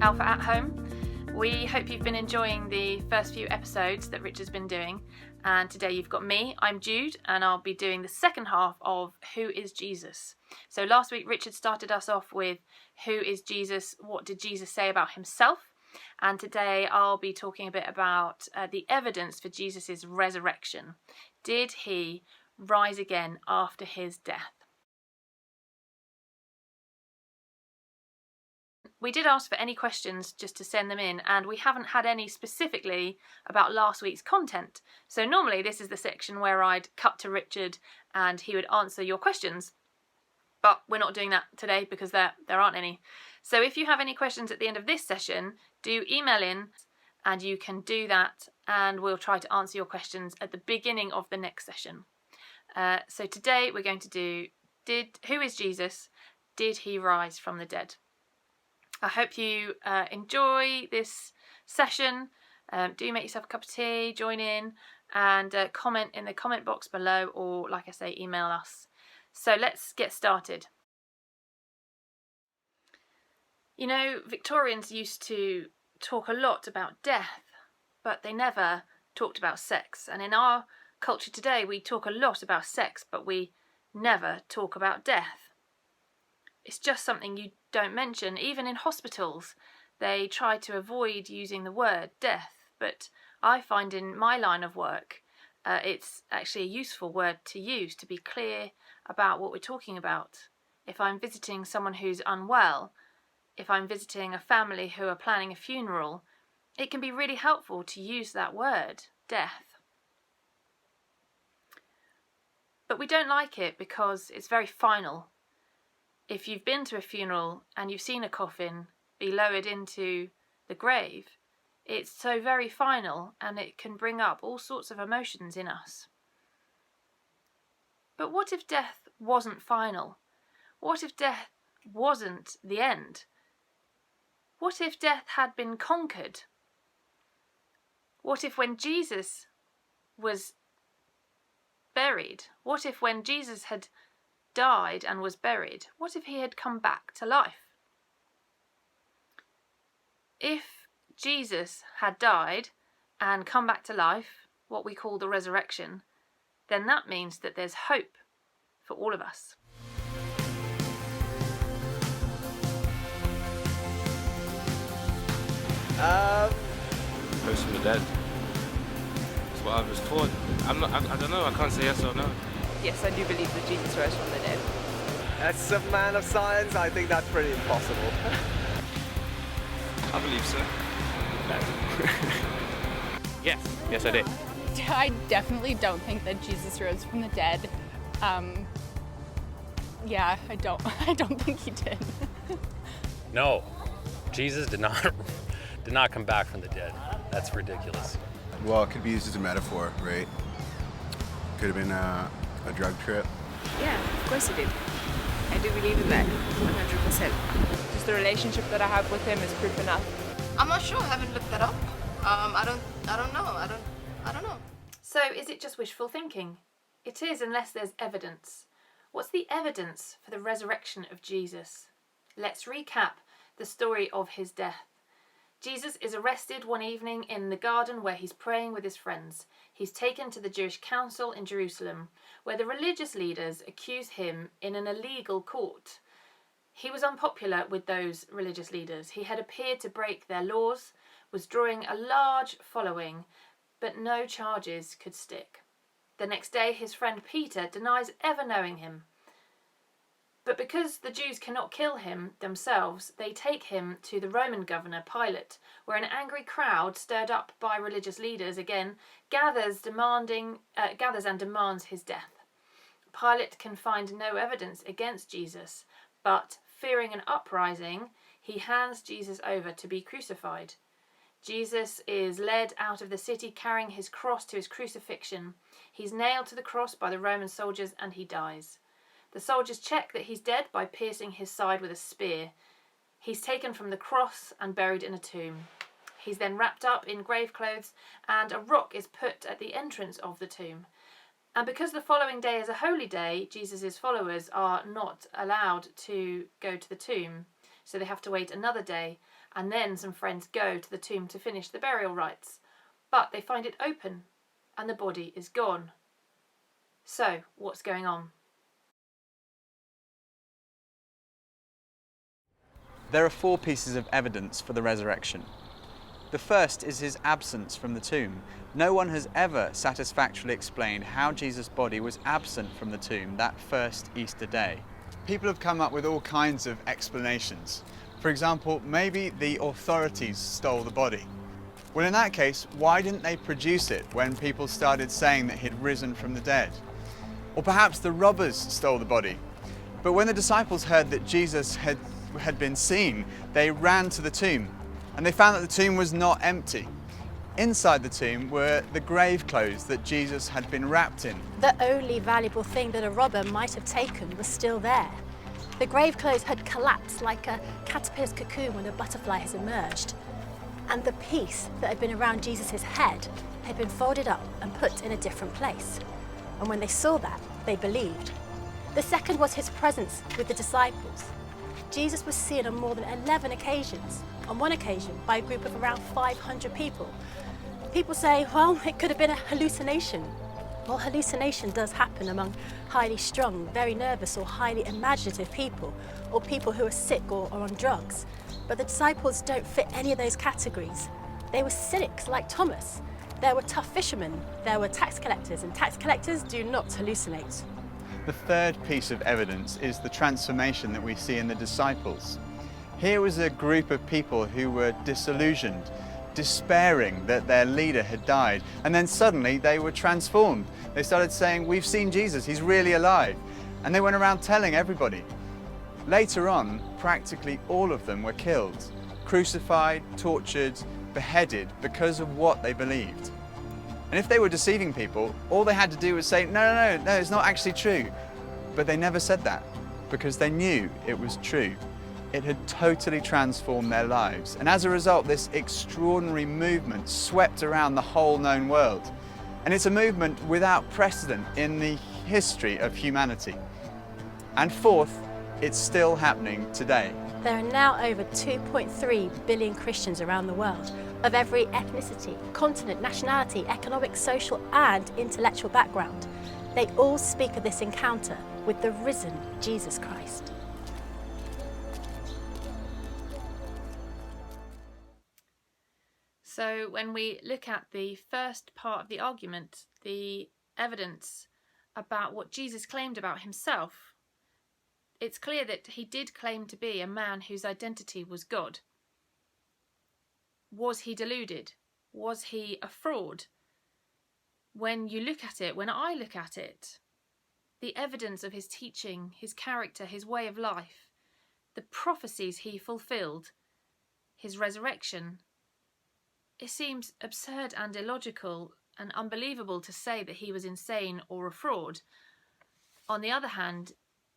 Alpha at Home. We hope you've been enjoying the first few episodes that Richard's been doing, and today you've got me. I'm Jude, and I'll be doing the second half of Who is Jesus? So last week Richard started us off with Who is Jesus? What did Jesus say about himself? And today I'll be talking a bit about the evidence for Jesus' resurrection. Did he rise again after his death? We did ask for any questions just to send them in, and we haven't had any specifically about last week's content. So normally this is the section where I'd cut to Richard and he would answer your questions. But we're not doing that today because there aren't any. So if you have any questions at the end of this session, do email in and you can do that, and we'll try to answer your questions at the beginning of the next session. So today we're going to do Who is Jesus? Did he rise from the dead? I hope you enjoy this session. Do make yourself a cup of tea, join in, and comment in the comment box below, or like I say, email us. So let's get started. You know, Victorians used to talk a lot about death, but they never talked about sex. And in our culture today, we talk a lot about sex, but we never talk about death. It's just something you don't mention. Even in hospitals, they try to avoid using the word death, but I find in my line of work, it's actually a useful word to use to be clear about what we're talking about. If I'm visiting someone who's unwell, if I'm visiting a family who are planning a funeral, it can be really helpful to use that word, death. But we don't like it because it's very final. If you've been to a funeral and you've seen a coffin be lowered into the grave, it's so very final, and it can bring up all sorts of emotions in us. But what if death wasn't final? What if death wasn't the end? What if death had been conquered? What if when Jesus was buried, what if when Jesus had died and was buried, what if he had come back to life? If Jesus had died and come back to life, what we call the resurrection, then that means that there's hope for all of us. Rose from the dead. That's what I was taught. I don't know, I can't say yes or no. Yes, I do believe that Jesus rose from the dead. As a man of science, I think that's pretty impossible. I believe so. No. Yes I did. I definitely don't think that Jesus rose from the dead. Yeah, I don't think he did. No, Jesus did not come back from the dead. That's ridiculous. Well, it could be used as a metaphor, right? Could have been a drug trip. Yeah, of course he did. I do believe in that, 100%. Just the relationship that I have with him is proof enough. I'm not sure. I haven't looked that up. I don't know. So is it just wishful thinking? It is, unless there's evidence. What's the evidence for the resurrection of Jesus? Let's recap the story of his death. Jesus is arrested one evening in the garden where he's praying with his friends. He's taken to the Jewish council in Jerusalem, where the religious leaders accuse him in an illegal court. He was unpopular with those religious leaders. He had appeared to break their laws, was drawing a large following, but no charges could stick. The next day, his friend Peter denies ever knowing him. But because the Jews cannot kill him themselves, they take him to the Roman governor Pilate, where an angry crowd, stirred up by religious leaders again, gathers and demands his death. Pilate can find no evidence against Jesus, but fearing an uprising, he hands Jesus over to be crucified. Jesus is led out of the city carrying his cross to his crucifixion. He's nailed to the cross by the Roman soldiers and he dies. The soldiers check that he's dead by piercing his side with a spear. He's taken from the cross and buried in a tomb. He's then wrapped up in grave clothes, and a rock is put at the entrance of the tomb. And because the following day is a holy day, Jesus' followers are not allowed to go to the tomb, so they have to wait another day. and then some friends go to the tomb to finish the burial rites, but they find it open and the body is gone. So, what's going on? There are 4 pieces of evidence for the resurrection. The first is his absence from the tomb. No one has ever satisfactorily explained how Jesus' body was absent from the tomb that first Easter day. People have come up with all kinds of explanations. For example, maybe the authorities stole the body. Well, in that case, why didn't they produce it when people started saying that he'd risen from the dead? Or perhaps the robbers stole the body. But when the disciples heard that Jesus had been seen, they ran to the tomb, and they found that the tomb was not empty. Inside the tomb were the grave clothes that Jesus had been wrapped in. The only valuable thing that a robber might have taken was still there. The grave clothes had collapsed like a caterpillar's cocoon when a butterfly has emerged. And the piece that had been around Jesus' head had been folded up and put in a different place. And when they saw that, they believed. The second was his presence with the disciples. Jesus was seen on more than 11 occasions, on one occasion by a group of around 500 people. People say, well, it could have been a hallucination. Well, hallucination does happen among highly strung, very nervous or highly imaginative people, or people who are sick or on drugs. But the disciples don't fit any of those categories. They were cynics like Thomas. There were tough fishermen, there were tax collectors, and tax collectors do not hallucinate. The third piece of evidence is the transformation that we see in the disciples. Here was a group of people who were disillusioned, despairing that their leader had died, and then suddenly they were transformed. They started saying, we've seen Jesus, he's really alive. And they went around telling everybody. Later on, practically all of them were killed, crucified, tortured, beheaded because of what they believed. And if they were deceiving people, all they had to do was say, no, it's not actually true. But they never said that because they knew it was true. It had totally transformed their lives. And as a result, this extraordinary movement swept around the whole known world. And it's a movement without precedent in the history of humanity. And fourth, it's still happening today. There are now over 2.3 billion Christians around the world, of every ethnicity, continent, nationality, economic, social and intellectual background. They all speak of this encounter with the risen Jesus Christ. So when we look at the first part of the argument, the evidence about what Jesus claimed about himself, it's clear that he did claim to be a man whose identity was God. Was he deluded? Was he a fraud? When you look at it, when I look at it, the evidence of his teaching, his character, his way of life, the prophecies he fulfilled, his resurrection, it seems absurd and illogical and unbelievable to say that he was insane or a fraud. On the other hand,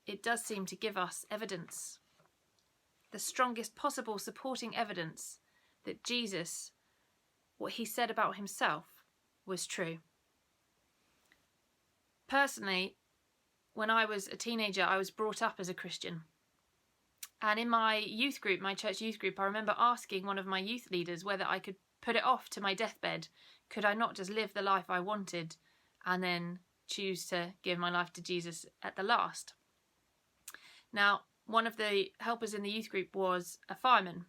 it does seem to give us evidence, the strongest possible supporting evidence that Jesus, what he said about himself, was true. Personally, when I was a teenager, I was brought up as a Christian. And in my youth group, my church youth group, I remember asking one of my youth leaders whether I could put it off to my deathbed. Could I not just live the life I wanted and then choose to give my life to Jesus at the last? Now, one of the helpers in the youth group was a fireman,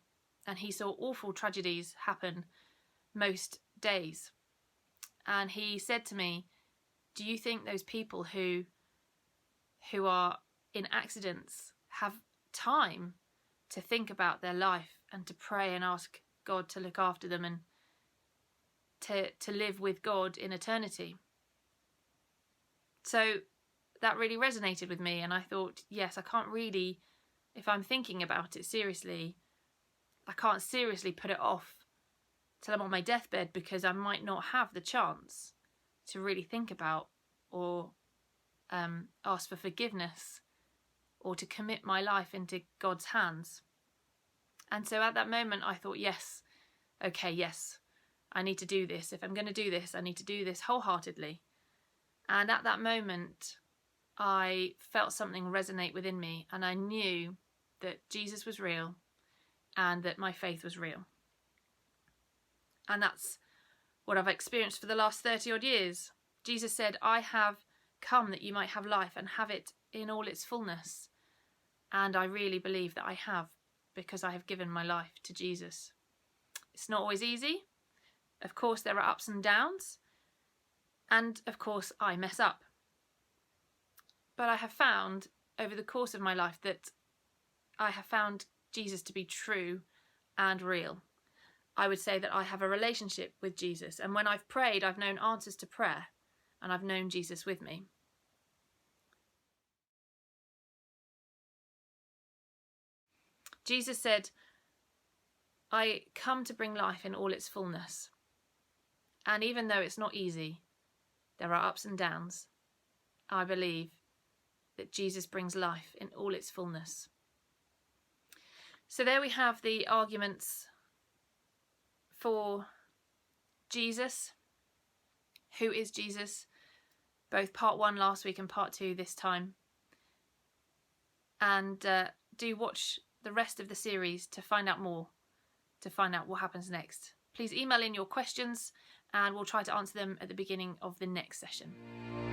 and he saw awful tragedies happen most days. And he said to me, do you think those people who are in accidents have time to think about their life and to pray and ask God to look after them and to live with God in eternity? So that really resonated with me, and I thought, yes, I can't really, if I'm thinking about it seriously, I can't seriously put it off till I'm on my deathbed, because I might not have the chance to really think about or ask for forgiveness or to commit my life into God's hands. And so at that moment I thought, yes, okay, yes, I need to do this. If I'm going to do this, I need to do this wholeheartedly. And at that moment I felt something resonate within me, and I knew that Jesus was real and that my faith was real. And that's what I've experienced for the last 30 odd years. Jesus said, I have come that you might have life and have it in all its fullness. And I really believe that I have, because I have given my life to Jesus. It's not always easy. Of course, there are ups and downs. And of course, I mess up. But I have found over the course of my life that I have found Jesus to be true and real. I would say that I have a relationship with Jesus. And when I've prayed, I've known answers to prayer. And I've known Jesus with me. Jesus said, I come to bring life in all its fullness. And even though it's not easy, there are ups and downs, I believe that Jesus brings life in all its fullness. So there we have the arguments for Jesus. Who is Jesus? Both part 1 last week and part 2 this time. And do watch the rest of the series to find out more, to find out what happens next. Please email in your questions and we'll try to answer them at the beginning of the next session.